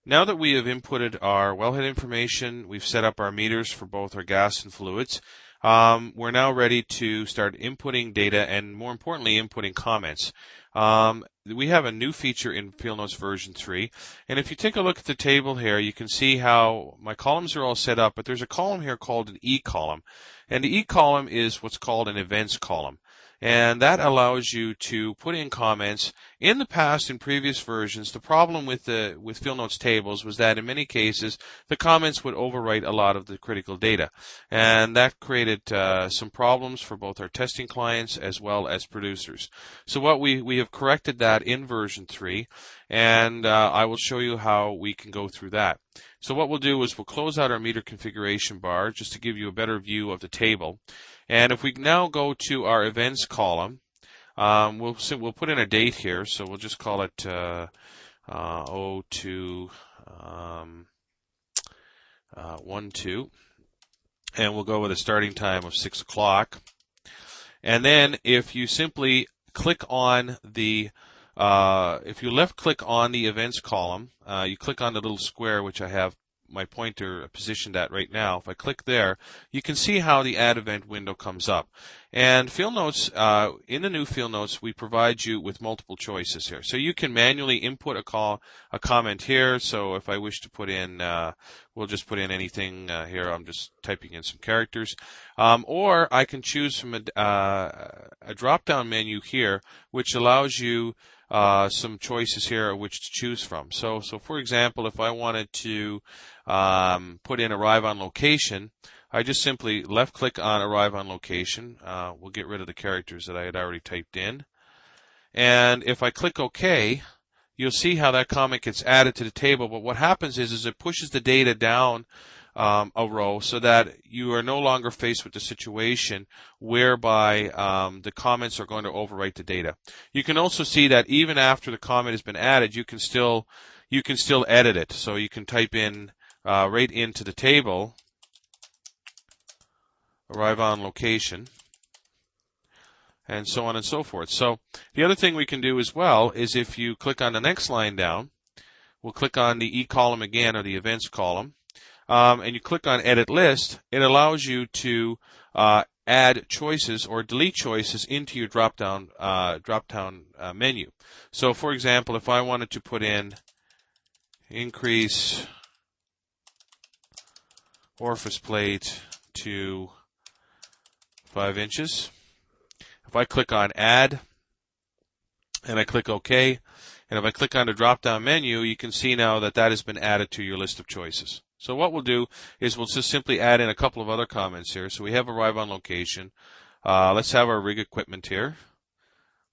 Now that we have inputted our wellhead information, we've set up our meters for both our gas and fluids, we're now ready to start inputting data and, more importantly, inputting comments. We have a new feature in Field Notes version 3, and if you take a look at the table here, you can see how my columns are all set up, but there's a column here called an E column, and the E column is what's called an events column. And that allows you to put in comments. In the past, in previous versions, the problem with Field Notes tables was that in many cases, the comments would overwrite a lot of the critical data. And that created some problems for both our testing clients as well as producers. So what we have corrected that in version 3, and I will show you how we can go through that. So what we'll do is we'll close out our meter configuration bar just to give you a better view of the table. And if we now go to our events column, we'll put in a date here. So we'll just call it 02/12, and we'll go with a starting time of 6 o'clock. And then if you simply click on the if you left click on the events column, you click on the little square which I have my pointer positioned at right now. If I click there, you can see how the add event window comes up. And Field Notes, in the new Field Notes, we provide you with multiple choices here. So you can manually input a comment here. So if I wish to put in, we'll just put in anything here. I'm just typing in some characters. Or I can choose from a drop-down menu here, which allows you some choices here which to choose from. So for example, if I wanted to put in arrive on location, I just simply left click on arrive on location. We'll get rid of the characters that I had already typed in. And if I click OK, you'll see how that comment gets added to the table. But what happens is it pushes the data down a row so that you are no longer faced with the situation whereby the comments are going to overwrite the data. You can also see that even after the comment has been added, you can still edit it. So you can type in right into the table, arrive on location, and so on and so forth. So the other thing we can do as well is if you click on the next line down, we'll click on the E column again, or the events column, and you click on edit list, it allows you to add choices or delete choices into your drop-down menu. So for example, if I wanted to put in increase orifice plate to 5 inches, if I click on add and I click OK, and if I click on the drop-down menu, you can see now that that has been added to your list of choices. So what we'll do is we'll just simply add in a couple of other comments here. So we have arrive on location. Let's have our rig equipment here.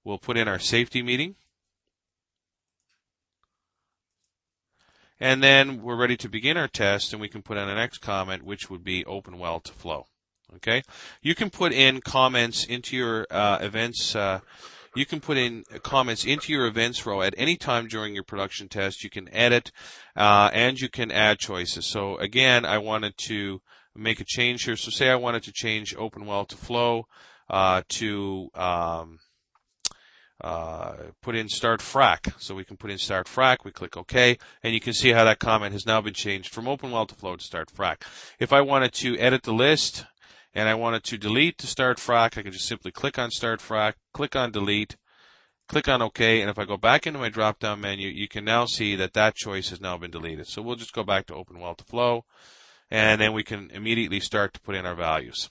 We'll put in our safety meeting. And then we're ready to begin our test, and we can put in the next comment, which would be open well to flow. Okay? You can put in comments into your events. You can put in comments into your events row at any time during your production test. You can edit, and you can add choices. So again, I wanted to make a change here. So say I wanted to change open well to flow to put in start frac. So we can put in start frac. We click OK, and you can see how that comment has now been changed from open well to flow to start frac. If I wanted to edit the list, and I wanted to delete to start frac, I can just simply click on start frac, click on delete, click on OK, and if I go back into my drop-down menu, you can now see that that choice has now been deleted. So we'll just go back to open well to flow, and then we can immediately start to put in our values.